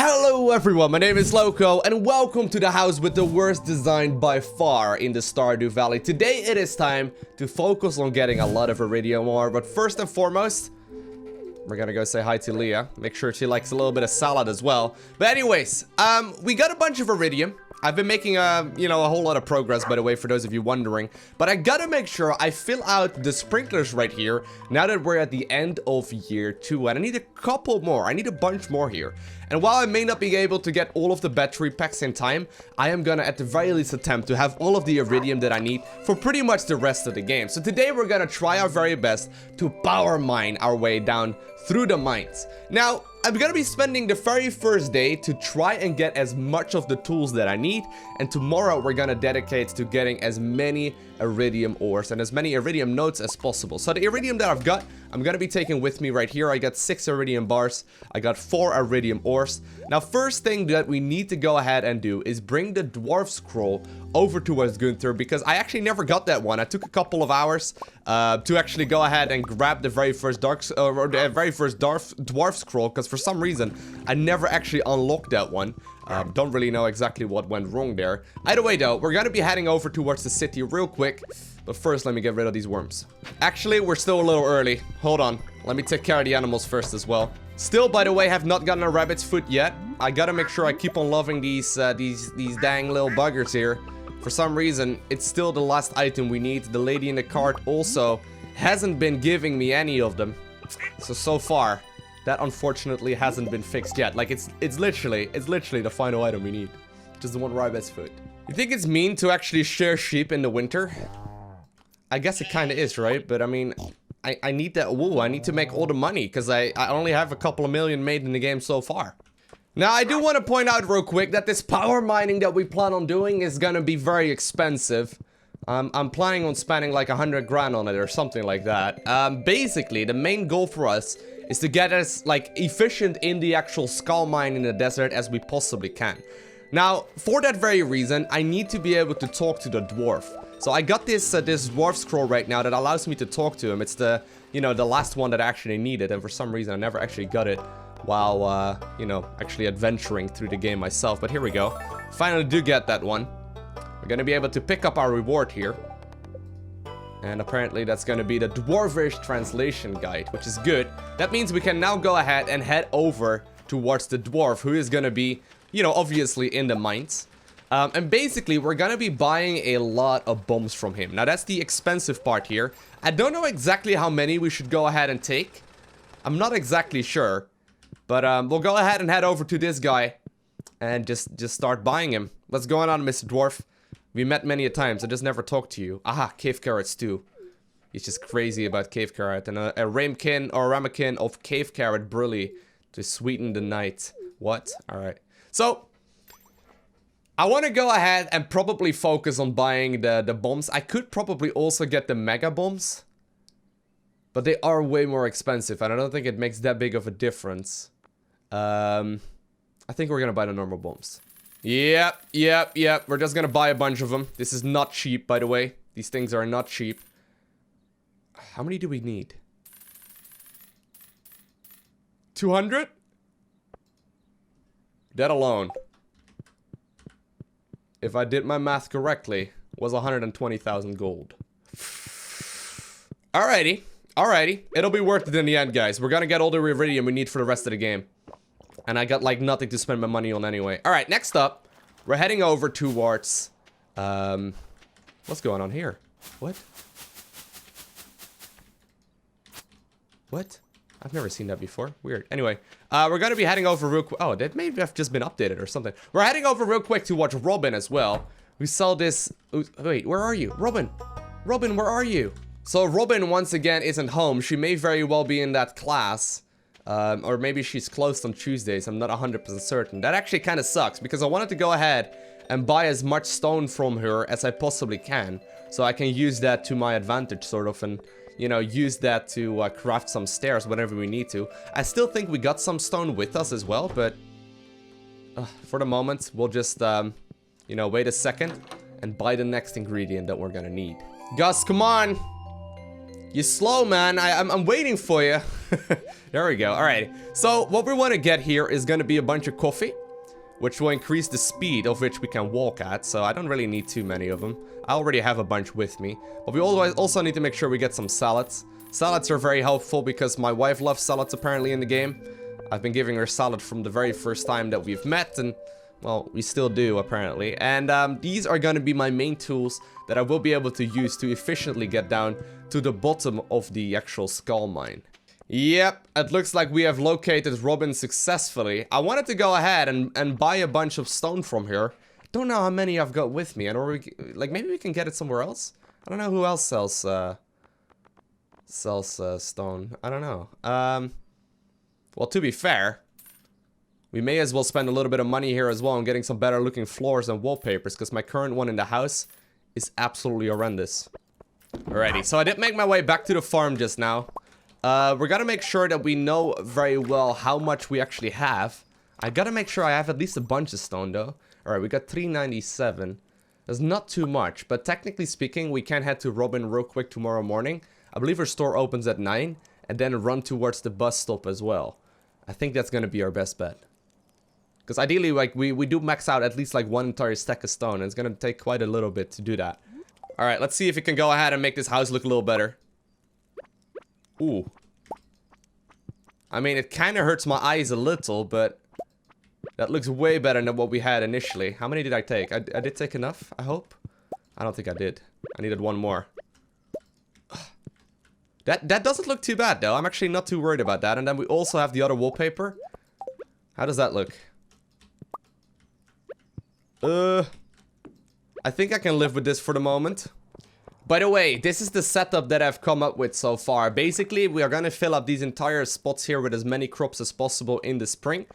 Hello everyone, my name is Lowko and welcome to the house with the worst design by far in the Stardew Valley. Today it is time to focus on getting a lot of Iridium Ore, but first and foremost, we're gonna go say hi to Leah. Make sure she likes a little bit of salad as well. But anyways, we got a bunch of Iridium. I've been making a whole lot of progress, by the way, for those of you wondering. But I gotta make sure I fill out the sprinklers right here now that we're at the end of year 2. And I need a couple more. I need a bunch more here. And while I may not be able to get all of the battery packs in time, I am gonna at the very least attempt to have all of the Iridium that I need for pretty much the rest of the game. So today we're gonna try our very best to power mine our way down through the mines. Now, I'm gonna be spending the very first day to try and get as much of the tools that I need, and tomorrow we're gonna dedicate to getting as many Iridium ores and as many Iridium nodes as possible. So the Iridium that I've got, I'm gonna be taking with me right here. I got 6 Iridium bars, I got 4 Iridium ores. Now, first thing that we need to go ahead and do is bring the dwarf scroll over towards Gunther, because I actually never got that one. I took a couple of hours to actually go ahead and grab the very first dwarf scroll, because for some reason I never actually unlocked that one. Don't really know exactly what went wrong there. Either way though, we're gonna be heading over towards the city real quick, but first let me get rid of these worms. Actually, we're still a little early. Hold on, let me take care of the animals first as well. Still, by the way, have not gotten a rabbit's foot yet. I gotta make sure I keep on loving these dang little buggers here. For some reason, it's still the last item we need. The lady in the cart also hasn't been giving me any of them. So far, that unfortunately hasn't been fixed yet. Like, it's literally the final item we need. Just the one rabbit's foot. You think it's mean to actually share sheep in the winter? I guess it kinda is, right? But I mean, I need that wool. I need to make all the money, because I only have a couple of million made in the game so far. Now, I do want to point out real quick that this power mining that we plan on doing is gonna be very expensive. I'm planning on spending like 100 grand on it or something like that. Basically, the main goal for us is to get as like efficient in the actual skull mine in the desert as we possibly can. Now, for that very reason, I need to be able to talk to the dwarf. So I got this this dwarf scroll right now that allows me to talk to him. It's the, the last one that I actually needed, and for some reason I never actually got it while, actually adventuring through the game myself. But here we go. Finally do get that one. We're gonna be able to pick up our reward here. And apparently that's gonna be the Dwarvish translation guide, which is good. That means we can now go ahead and head over towards the dwarf, who is gonna be, obviously in the mines. And basically, we're gonna be buying a lot of bombs from him. Now, that's the expensive part here. I don't know exactly how many we should go ahead and take. I'm not exactly sure. But we'll go ahead and head over to this guy and just start buying him. What's going on, Mr. Dwarf? We met many a times. I just never talked to you. Aha, cave carrots too. He's just crazy about cave carrot. And a ramekin or a ramekin of cave carrot brulee to sweeten the night. What? Alright. So, I want to go ahead and probably focus on buying the bombs. I could probably also get the mega bombs, but they are way more expensive, and I don't think it makes that big of a difference. I think we're gonna buy the normal bombs. Yep. We're just gonna buy a bunch of them. This is not cheap, by the way. These things are not cheap. How many do we need? 200? That alone, if I did my math correctly, was 120,000 gold. Alrighty. It'll be worth it in the end, guys. We're gonna get all the Iridium we need for the rest of the game. And I got, like, nothing to spend my money on anyway. Alright, next up, we're heading over towards, what's going on here? What? I've never seen that before. Weird. Anyway, we're gonna be heading over real quick. Oh, that may have just been updated or something. We're heading over real quick to watch Robin as well. We saw this... Wait, where are you? Robin, where are you? So Robin, once again, isn't home. She may very well be in that class. Or maybe she's closed on Tuesdays. I'm not 100% certain. That actually kind of sucks, because I wanted to go ahead and buy as much stone from her as I possibly can. So I can use that to my advantage, sort of, and... use that to craft some stairs whenever we need to. I still think we got some stone with us as well, but for the moment, we'll just, wait a second and buy the next ingredient that we're gonna need. Gus, come on! You're slow, man. I'm waiting for you. There we go. All right. So what we want to get here is going to be a bunch of coffee, which will increase the speed of which we can walk at. So I don't really need too many of them. I already have a bunch with me. But we always also need to make sure we get some salads. Salads are very helpful because my wife loves salads apparently in the game. I've been giving her salad from the very first time that we've met, and well, we still do apparently. And these are going to be my main tools that I will be able to use to efficiently get down to the bottom of the actual skull mine. Yep, it looks like we have located Robin successfully. I wanted to go ahead and buy a bunch of stone from here. Don't know how many I've got with me, and or like maybe we can get it somewhere else. I don't know who else sells stone. I don't know. Well, to be fair, we may as well spend a little bit of money here as well on getting some better looking floors and wallpapers, because my current one in the house is absolutely horrendous. Alrighty, so I did make my way back to the farm just now. We're gonna make sure that we know very well how much we actually have. I gotta make sure I have at least a bunch of stone though. Alright, we got 397. That's not too much, but technically speaking, we can head to Robin real quick tomorrow morning. I believe her store opens at 9, and then run towards the bus stop as well. I think that's gonna be our best bet. Because ideally, like, we do max out at least like one entire stack of stone, and it's gonna take quite a little bit to do that. Alright, let's see if we can go ahead and make this house look a little better. Ooh. I mean, it kind of hurts my eyes a little, but that looks way better than what we had initially. How many did I take? I did take enough, I hope? I don't think I did. I needed one more. That doesn't look too bad, though. I'm actually not too worried about that. And then we also have the other wallpaper. How does that look? I think I can live with this for the moment. By the way, this is the setup that I've come up with so far. Basically, we are going to fill up these entire spots here with as many crops as possible in the spring.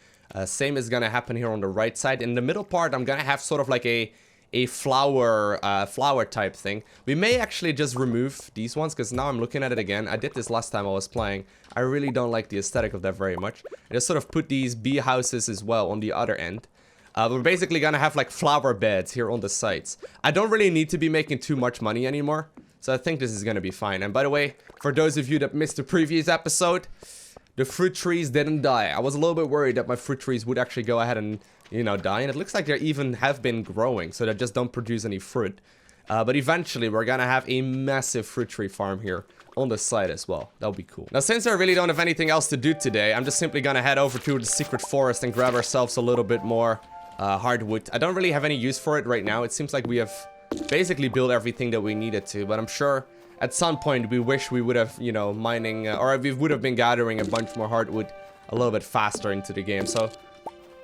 Same is going to happen here on the right side. In the middle part, I'm going to have sort of like a flower type thing. We may actually just remove these ones, because now I'm looking at it again. I did this last time I was playing. I really don't like the aesthetic of that very much. I just sort of put these bee houses as well on the other end. We're basically gonna have like flower beds here on the sides. I don't really need to be making too much money anymore, so I think this is gonna be fine. And by the way, for those of you that missed the previous episode, the fruit trees didn't die. I was a little bit worried that my fruit trees would actually go ahead and, you know, die. And it looks like they even have been growing, so they just don't produce any fruit. But eventually, we're gonna have a massive fruit tree farm here on the side as well. That'll be cool. Now, since I really don't have anything else to do today, I'm just simply gonna head over to the secret forest and grab ourselves a little bit more hardwood. I don't really have any use for it right now. It seems like we have basically built everything that we needed to, but I'm sure at some point we wish we would have, you know, mining, or we would have been gathering a bunch more hardwood a little bit faster into the game. So,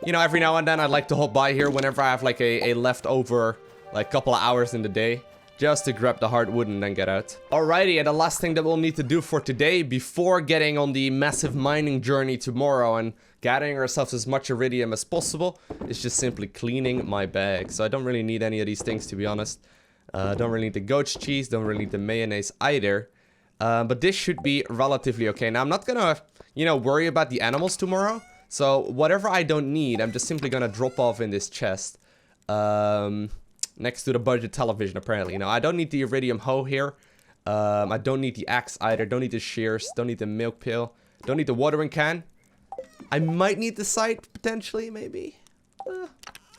you know, every now and then I'd like to hop by here whenever I have like a leftover, like, couple of hours in the day, just to grab the hardwood and then get out. Alrighty, and the last thing that we'll need to do for today before getting on the massive mining journey tomorrow and gathering ourselves as much iridium as possible is just simply cleaning my bag. So I don't really need any of these things, to be honest. Don't really need the goat's cheese, don't really need the mayonnaise either. But this should be relatively okay. Now, I'm not gonna, you know, worry about the animals tomorrow. So whatever I don't need, I'm just simply gonna drop off in this chest. Next to the budget television, apparently. Now, I don't need the iridium hoe here. I don't need the axe either. Don't need the shears. Don't need the milk pail. Don't need the watering can. I might need the site, potentially, maybe.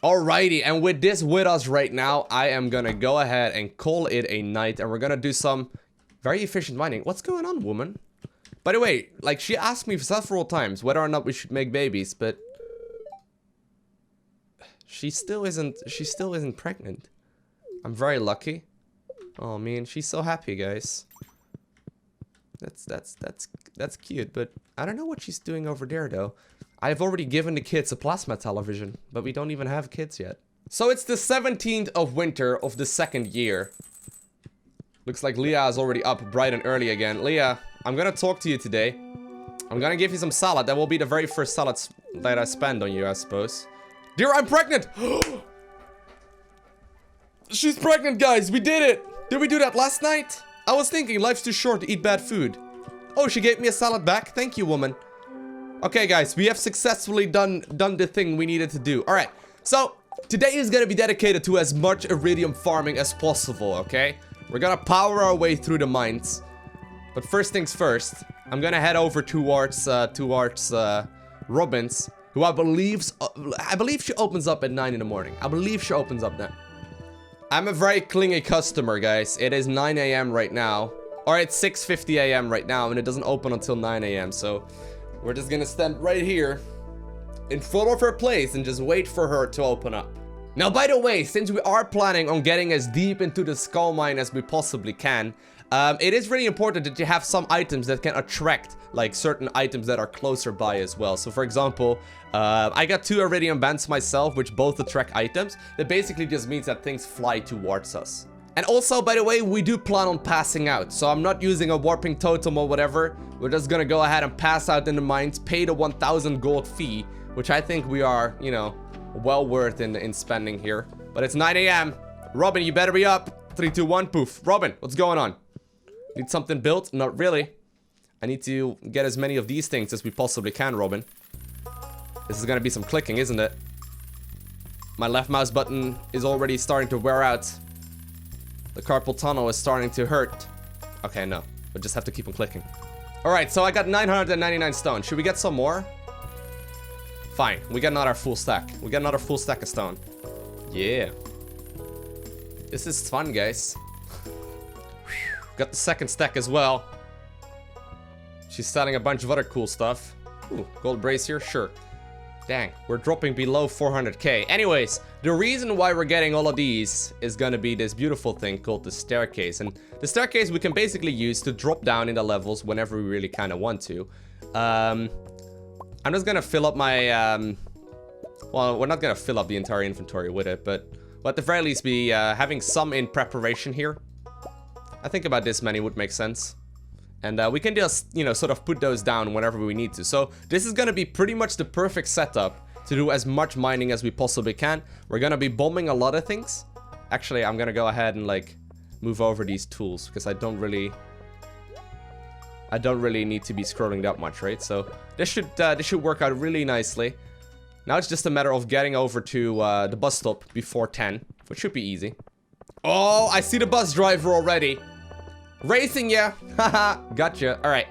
Alrighty, and with this with us right now, I am gonna go ahead and call it a night. And we're gonna do some very efficient mining. What's going on, woman? By the way, like, she asked me several times whether or not we should make babies, but she still isn't pregnant. I'm very lucky. Oh man, she's so happy, guys. That's cute, but I don't know what she's doing over there though. I've already given the kids a plasma television, but we don't even have kids yet. So it's the 17th of winter of the 2nd year. Looks like Leah is already up bright and early again. Leah, I'm gonna talk to you today. I'm gonna give you some salad. That will be the very first salad that I spend on you, I suppose. Dear, I'm pregnant! She's pregnant, guys! We did it! Did we do that last night? I was thinking life's too short to eat bad food. Oh, she gave me a salad back? Thank you, woman. Okay, guys, we have successfully done the thing we needed to do. Alright, so today is gonna be dedicated to as much iridium farming as possible, okay? We're gonna power our way through the mines. But first things first, I'm gonna head over towards Robin's, who I believe she opens up at 9 in the morning. I believe she opens up then. I'm a very clingy customer, guys. It is 9 a.m. right now. Or it's 6:50 a.m. right now, and it doesn't open until 9 a.m. So we're just gonna stand right here in front of her place and just wait for her to open up. Now, by the way, since we are planning on getting as deep into the skull mine as we possibly can, it is really important that you have some items that can attract, like, certain items that are closer by as well. So, for example, I got 2 iridium bands myself, which both attract items. That basically just means that things fly towards us. And also, by the way, we do plan on passing out. So I'm not using a warping totem or whatever. We're just gonna go ahead and pass out in the mines, pay the 1,000 gold fee, which I think we are, you know, well worth in spending here. But it's 9 a.m. Robin, you better be up. 3, 2, 1, poof. Robin, what's going on? Need something built? Not really. I need to get as many of these things as we possibly can, Robin. This is gonna be some clicking, isn't it? My left mouse button is already starting to wear out. The carpal tunnel is starting to hurt. Okay, no. We'll just have to keep on clicking. Alright, so I got 999 stone. Should we get some more? Fine. We get another full stack. We get another full stack of stone. Yeah. This is fun, guys. Got the second stack as well. She's selling a bunch of other cool stuff. Ooh, gold brazier? Sure. Dang, we're dropping below 400k. Anyways, the reason why we're getting all of these is gonna be this beautiful thing called the staircase. And the staircase we can basically use to drop down in the levels whenever we really kind of want to. I'm just gonna fill up my... well, we're not gonna fill up the entire inventory with it, but we'll at the very least be having some in preparation here. I think about this many would make sense. And we can just, you know, sort of put those down whenever we need to. So this is gonna be pretty much the perfect setup to do as much mining as we possibly can. We're gonna be bombing a lot of things. Actually, I'm gonna go ahead and, like, move over these tools because I don't really need to be scrolling that much, right? So this should work out really nicely. Now it's just a matter of getting over to the bus stop before 10, which should be easy. Oh, I see the bus driver already. Racing ya! Haha, gotcha. Alright.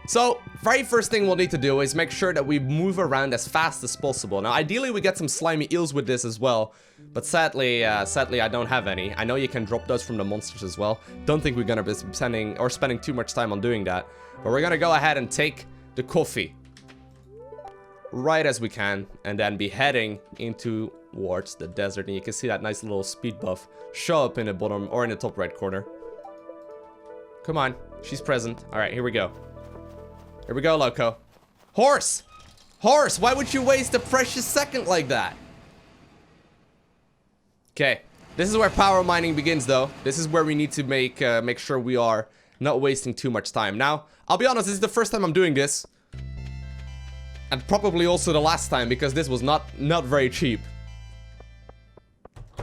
So, very first thing we'll need to do is make sure that we move around as fast as possible. Now, ideally, we get some slimy eels with this as well. But sadly, I don't have any. I know you can drop those from the monsters as well. Don't think we're gonna be spending too much time on doing that. But we're gonna go ahead and take the coffee right as we can, and then be heading into towards the desert. And you can see that nice little speed buff show up in the bottom or in the top right corner. Come on, she's present. All right, here we go. Here we go, Lowko. Horse! Horse, why would you waste a precious second like that? Okay, this is where power mining begins, though. This is where we need to make sure we are not wasting too much time. Now, I'll be honest, this is the first time I'm doing this. And probably also the last time, because this was not very cheap.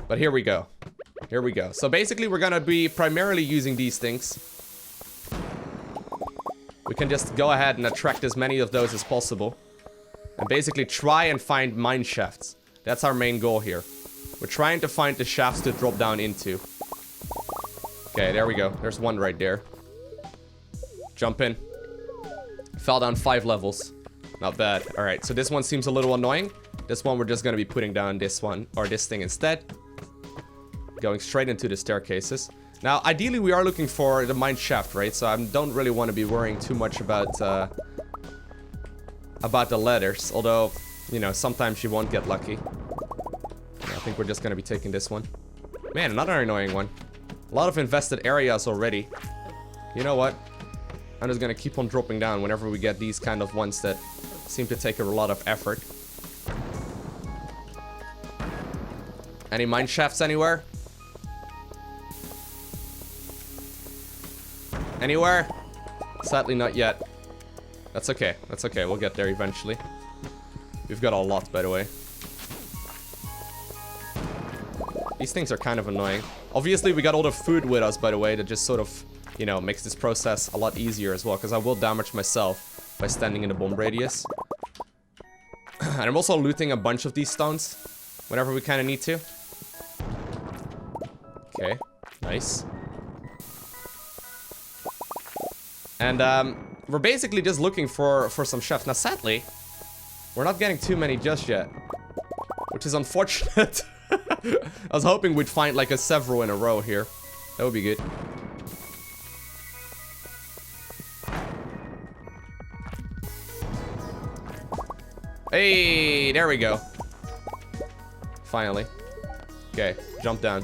But here we go. Here we go. So basically, we're gonna be primarily using these things. We can just go ahead and attract as many of those as possible. And basically try and find mine shafts. That's our main goal here. We're trying to find the shafts to drop down into. Okay, there we go. There's one right there. Jump in. Fell down 5 levels. Not bad. Alright, so this one seems a little annoying. This one we're just gonna be putting down this one, or this thing instead. Going straight into the staircases. Now, ideally we are looking for the mine shaft, right? So I don't really want to be worrying too much about the ladders. Although, you know, sometimes you won't get lucky. I think we're just gonna be taking this one. Man, another annoying one. A lot of invested areas already. You know what? I'm just gonna keep on dropping down whenever we get these kind of ones that seem to take a lot of effort. Any mine shafts anywhere? Anywhere? Sadly not yet. That's okay. That's okay. We'll get there eventually. We've got a lot, by the way. These things are kind of annoying. Obviously, we got all the food with us, by the way, that just sort of, you know, makes this process a lot easier as well, because I will damage myself by standing in the bomb radius. And I'm also looting a bunch of these stones whenever we kind of need to. Okay, nice. And we're basically just looking for some chefs. Now, sadly, we're not getting too many just yet, which is unfortunate. I was hoping we'd find like a several in a row here. That would be good. Hey, there we go. Finally. Okay, jump down.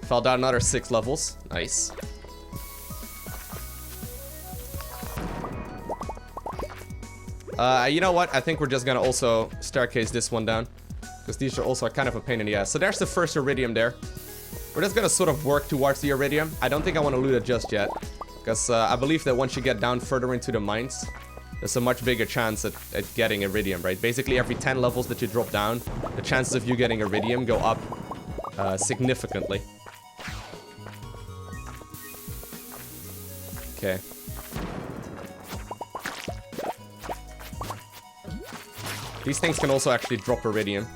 Fell down another 6 levels. Nice. You know what? I think we're just gonna also staircase this one down, because these are also kind of a pain in the ass. So there's the first iridium there. We're just gonna sort of work towards the iridium. I don't think I want to loot it just yet, because I believe that once you get down further into the mines, there's a much bigger chance at getting iridium, right? Basically, every 10 levels that you drop down, the chances of you getting iridium go up significantly. Okay. These things can also actually drop iridium.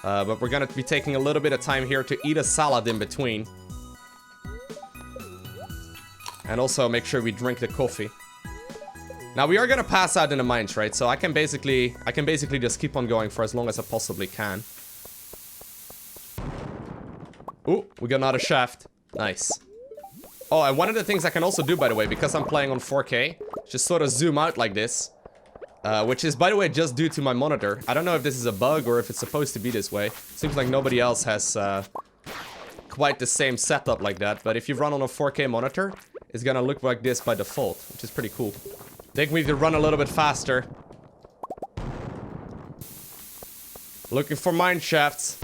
But we're gonna be taking a little bit of time here to eat a salad in between. And also make sure we drink the coffee. Now we are gonna pass out in the mines, right? So I can basically just keep on going for as long as I possibly can. Ooh, we got another shaft. Nice. Oh, and one of the things I can also do, by the way, because I'm playing on 4K, just sort of zoom out like this. Which is, by the way, just due to my monitor. I don't know if this is a bug or if it's supposed to be this way. Seems like nobody else has quite the same setup like that. But if you run on a 4K monitor, it's gonna look like this by default, which is pretty cool. I think we need to run a little bit faster. Looking for mine shafts.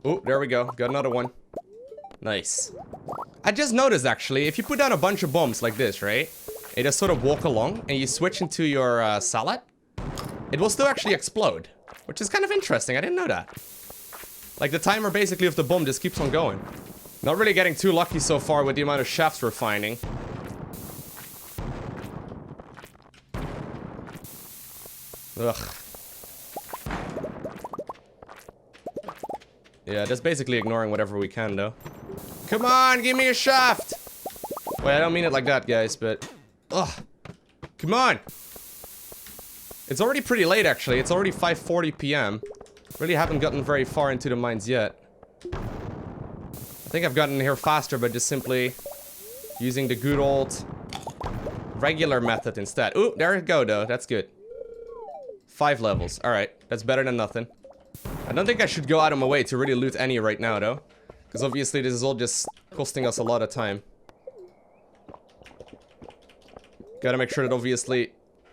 Oh, there we go. Got another one. Nice. I just noticed, actually, if you put down a bunch of bombs like this, right? You just sort of walk along, and you switch into your salad, it will still actually explode. Which is kind of interesting, I didn't know that. Like, the timer basically of the bomb just keeps on going. Not really getting too lucky so far with the amount of shafts we're finding. Ugh. Yeah, just basically ignoring whatever we can, though. Come on, give me a shaft! Wait, I don't mean it like that, guys, but... Ugh. Come on! It's already pretty late, actually. It's already 5:40 p.m. Really haven't gotten very far into the mines yet. I think I've gotten here faster by just simply using the good old regular method instead. Ooh, there we go, though. That's good. 5 levels. Alright, that's better than nothing. I don't think I should go out of my way to really loot any right now, though. Because obviously this is all just costing us a lot of time. Gotta make sure that obviously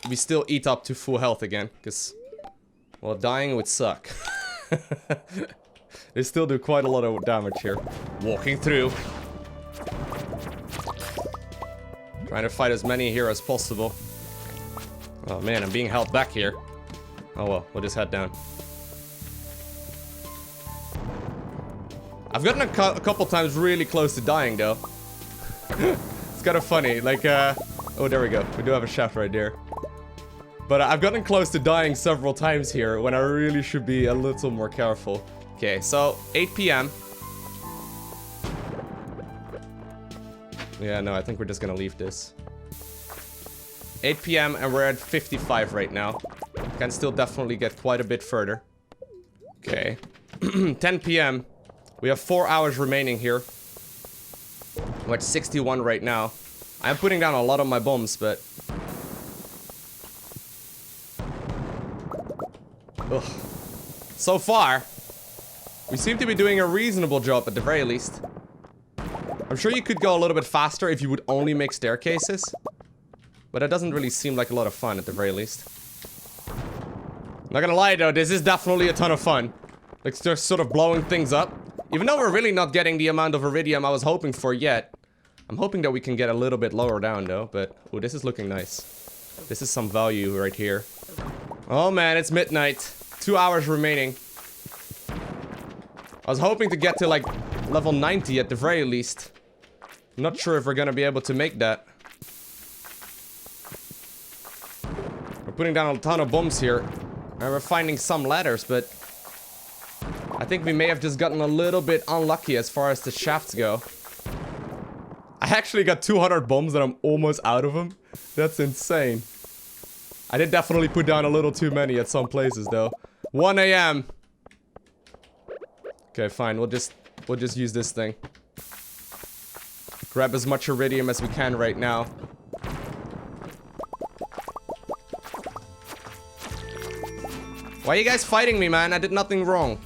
we still eat up to full health again. Because, well, dying would suck. They still do quite a lot of damage here. Walking through. Trying to fight as many here as possible. Oh man, I'm being held back here. Oh well, we'll just head down. I've gotten a couple times really close to dying, though. It's kind of funny, like, oh, there we go. We do have a shaft right there. But I've gotten close to dying several times here when I really should be a little more careful. Okay, so 8 p.m. Yeah, no, I think we're just gonna leave this. 8 p.m. and we're at 55 right now. Can still definitely get quite a bit further. Okay. 10 p.m. We have 4 hours remaining here. We're at 61 right now. I'm putting down a lot of my bombs, but... Ugh. So far, we seem to be doing a reasonable job at the very least. I'm sure you could go a little bit faster if you would only make staircases. But it doesn't really seem like a lot of fun at the very least. Not gonna lie though, this is definitely a ton of fun. Like, just sort of blowing things up. Even though we're really not getting the amount of iridium I was hoping for yet. I'm hoping that we can get a little bit lower down though, but... Oh, this is looking nice. This is some value right here. Oh man, it's midnight. 2 hours remaining. I was hoping to get to like level 90 at the very least. I'm not sure if we're gonna be able to make that. We're putting down a ton of bombs here. And we're finding some ladders, but... I think we may have just gotten a little bit unlucky as far as the shafts go. I actually got 200 bombs and I'm almost out of them. That's insane. I did definitely put down a little too many at some places, though. 1 a.m. Okay, fine. We'll just use this thing. Grab as much iridium as we can right now. Why are you guys fighting me, man? I did nothing wrong.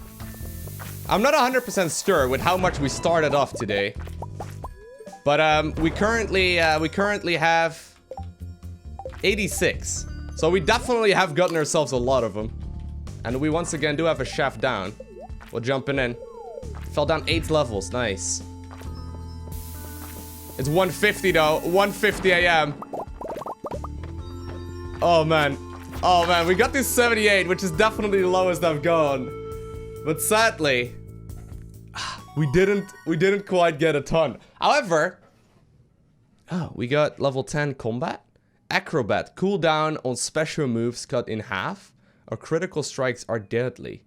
I'm not 100% sure with how much we started off today. But we currently have 86. So we definitely have gotten ourselves a lot of them. And we once again do have a shaft down. We're jumping in. Fell down 8 levels. Nice. It's 1:50 though. 1:50 a.m. Oh man. Oh man, we got this 78, which is definitely the lowest I've gone. But sadly, we didn't quite get a ton. However, oh, we got level 10 combat. Acrobat, cooldown on special moves cut in half, or critical strikes are deadly.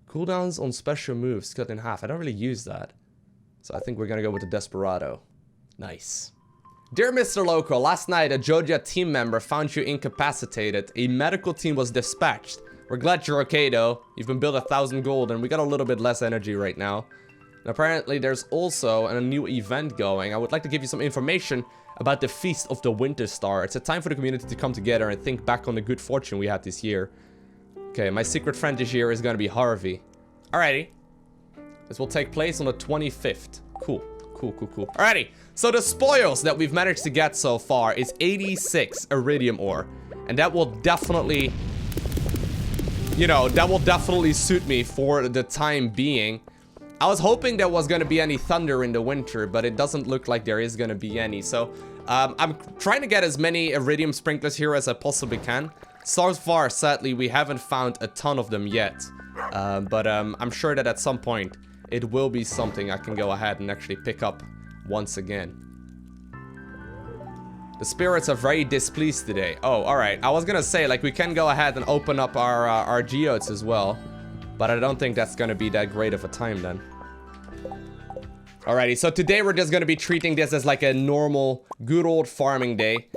Cooldowns on special moves cut in half. I don't really use that. So I think we're gonna go with the Desperado. Nice. Dear Mr. Loco, last night a Joja team member found you incapacitated. A medical team was dispatched. We're glad you're okay though. You've been billed 1,000 gold and we got a little bit less energy right now. And apparently there's also a new event going. I would like to give you some information about the Feast of the Winter Star. It's a time for the community to come together and think back on the good fortune we had this year. Okay, my secret friend this year is gonna be Harvey. Alrighty. This will take place on the 25th. Cool. Cool. Alrighty, so the spoils that we've managed to get so far is 86 Iridium Ore. And that will definitely, you know, that will definitely suit me for the time being. I was hoping there was gonna be any thunder in the winter, but it doesn't look like there is gonna be any. So, I'm trying to get as many Iridium Sprinklers here as I possibly can. So far, sadly, we haven't found a ton of them yet. But I'm sure that at some point, it will be something I can go ahead and actually pick up once again. The spirits are very displeased today. Oh, alright. I was gonna say, like, we can go ahead and open up our geodes as well. But I don't think that's gonna be that great of a time then. Alrighty, so today we're just gonna be treating this as like a normal, good old farming day.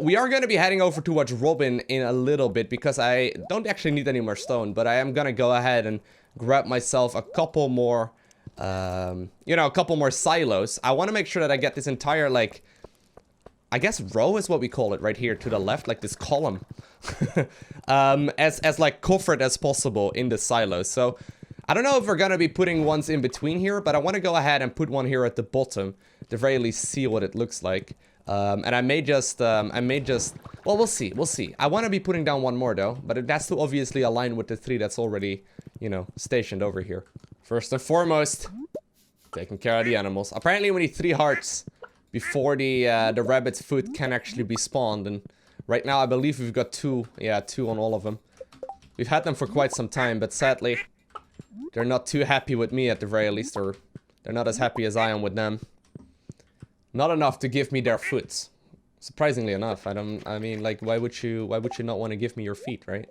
We are gonna be heading over towards Robin in a little bit because I don't actually need any more stone, but I am gonna go ahead and grab myself a couple more, you know, a couple more silos. I want to make sure that I get this entire, like, I guess row is what we call it right here to the left, like this column, as like covered as possible in the silos. So I don't know if we're gonna be putting ones in between here, but I want to go ahead and put one here at the bottom, at the very least see what it looks like. And I may just, well, we'll see. I want to be putting down one more though, but it has to obviously align with the 3 that's already, you know, stationed over here. First and foremost, taking care of the animals. Apparently we need 3 hearts before the rabbit's foot can actually be spawned, and right now I believe we've got 2, yeah, 2 on all of them. We've had them for quite some time, but sadly, they're not too happy with me at the very least, or they're not as happy as I am with them. Not enough to give me their foots. Surprisingly enough, I mean, like, why would you not want to give me your feet, right?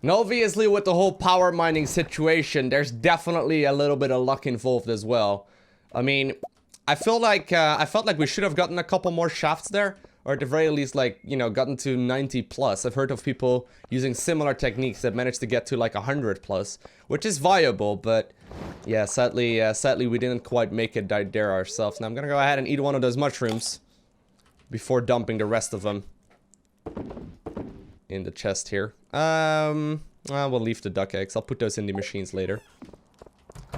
And obviously with the whole power mining situation, there's definitely a little bit of luck involved as well. I mean, I felt like we should have gotten a couple more shafts there, or at the very least, like, you know, gotten to 90 plus. I've heard of people using similar techniques that managed to get to like 100 plus, which is viable, but yeah, sadly we didn't quite make it there ourselves. Now I'm gonna go ahead and eat one of those mushrooms before dumping the rest of them in the chest here. We'll leave the duck eggs. I'll put those in the machines later.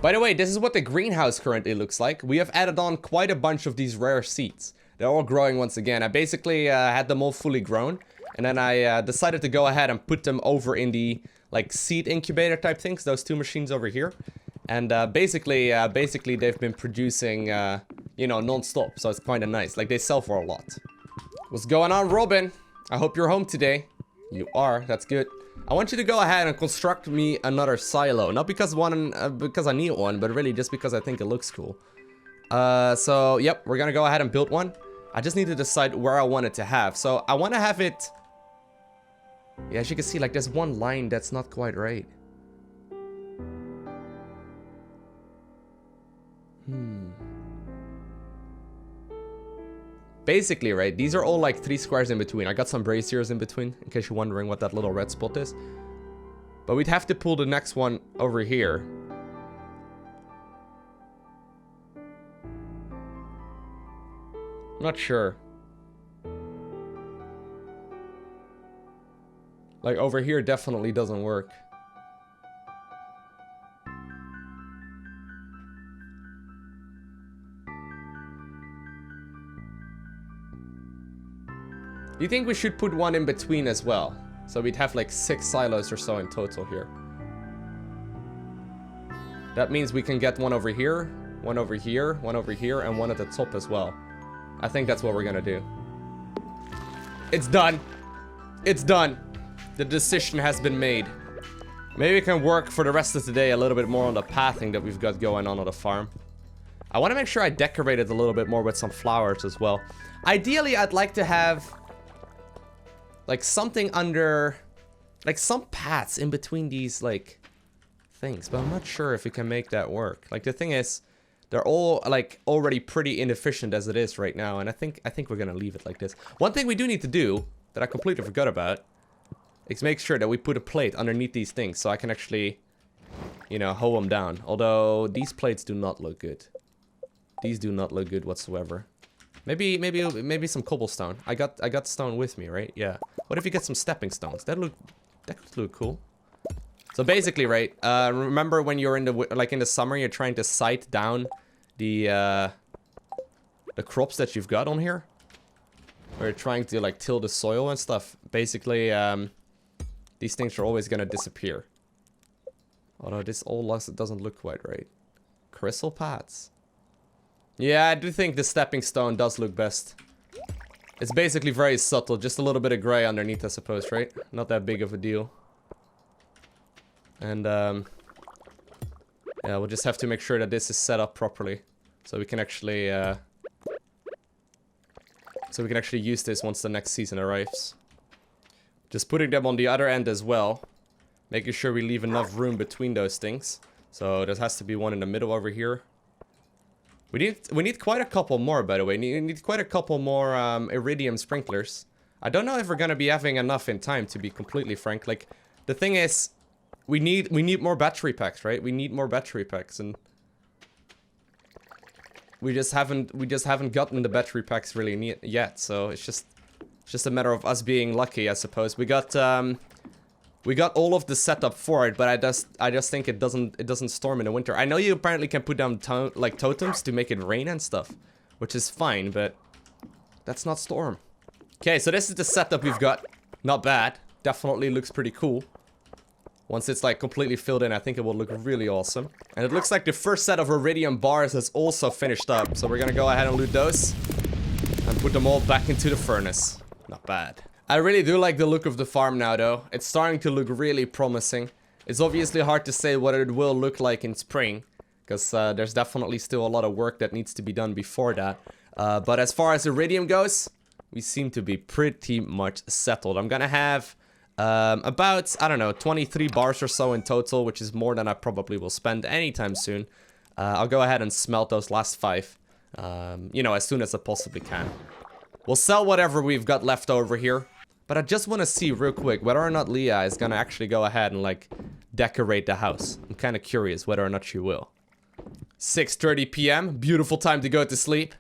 By the way, this is what the greenhouse currently looks like. We have added on quite a bunch of these rare seeds. They're all growing once again. I basically had them all fully grown, and then I decided to go ahead and put them over in the, like, seed incubator type things, those 2 machines over here. And basically they've been producing, you know, non-stop, so it's kind of nice. Like, they sell for a lot. What's going on, Robin? I hope you're home today. You are. That's good. I want you to go ahead and construct me another silo. Not because because I need one, but really just because I think it looks cool. So, yep, we're gonna go ahead and build one. I just need to decide where I want it to have. So, I want to have it... Yeah, as you can see, like, there's one line that's not quite right. basically, right, these are all like 3 squares in between. I got some braziers in between, in case you're wondering what that little red spot is. But we'd have to pull the next one over here. Not sure. Like, over here definitely doesn't work. Do you think we should put one in between as well? So we'd have like 6 silos or so in total here. That means we can get one over here, one over here, one over here, and one at the top as well. I think that's what we're gonna do. It's done. It's done. The decision has been made. Maybe we can work for the rest of the day a little bit more on the pathing that we've got going on the farm. I want to make sure I decorate it a little bit more with some flowers as well. Ideally, I'd like to have like something under, like some paths in between these like things, but I'm not sure if we can make that work. Like the thing is, they're all like already pretty inefficient as it is right now, and I think we're gonna leave it like this. One thing we do need to do that I completely forgot about is make sure that we put a plate underneath these things so I can actually, you know, hoe them down. Although these plates do not look good. These do not look good whatsoever. Maybe some cobblestone. I got stone with me, right? Yeah. What if you get some stepping stones? That could look cool. So basically, right? Remember when you're in the summer, you're trying to sight down the crops that you've got on here, or you're trying to like till the soil and stuff. Basically, these things are always gonna disappear. Although this all doesn't look quite right. Crystal paths. Yeah, I do think the stepping stone does look best. It's basically very subtle, just a little bit of gray underneath, I suppose, right? Not that big of a deal. And, yeah, we'll just have to make sure that this is set up properly. So we can actually, use this once the next season arrives. Just putting them on the other end as well. Making sure we leave enough room between those things. So there has to be one in the middle over here. We need quite a couple more, by the way. We need quite a couple more Iridium Sprinklers. I don't know if we're gonna be having enough in time, to be completely frank. Like, the thing is, we need more battery packs, right? We need more battery packs, and we just haven't gotten the battery packs really yet. So it's just a matter of us being lucky, I suppose. We got all of the setup for it, but I just think it doesn't storm in the winter. I know you apparently can put down like totems to make it rain and stuff, which is fine, but that's not storm. Okay, so this is the setup we've got. Not bad. Definitely looks pretty cool. Once it's like completely filled in, I think it will look really awesome. And it looks like the first set of iridium bars is also finished up, so we're gonna go ahead and loot those and put them all back into the furnace. Not bad. I really do like the look of the farm now, though. It's starting to look really promising. It's obviously hard to say what it will look like in spring, because there's definitely still a lot of work that needs to be done before that. But as far as Iridium goes, we seem to be pretty much settled. I'm gonna have about, I don't know, 23 bars or so in total, which is more than I probably will spend anytime soon. I'll go ahead and smelt those last 5, you know, as soon as I possibly can. We'll sell whatever we've got left over here. But I just want to see real quick whether or not Leah is gonna actually go ahead and like decorate the house. I'm kind of curious whether or not she will. 6:30 p.m. Beautiful time to go to sleep.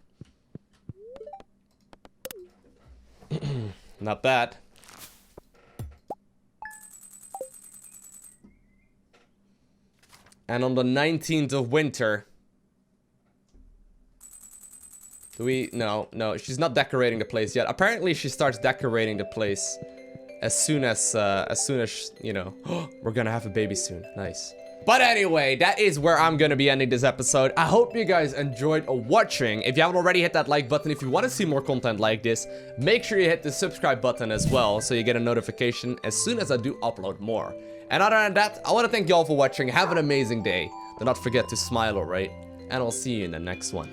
Not bad. And on the 19th of winter. No, she's not decorating the place yet. Apparently she starts decorating the place as soon as, you know, we're gonna have a baby soon. Nice. But anyway, that is where I'm gonna be ending this episode. I hope you guys enjoyed watching. If you haven't already, hit that like button. If you want to see more content like this, make sure you hit the subscribe button as well, so you get a notification as soon as I do upload more. And other than that, I want to thank you all for watching. Have an amazing day. Do not forget to smile, alright? And I'll see you in the next one.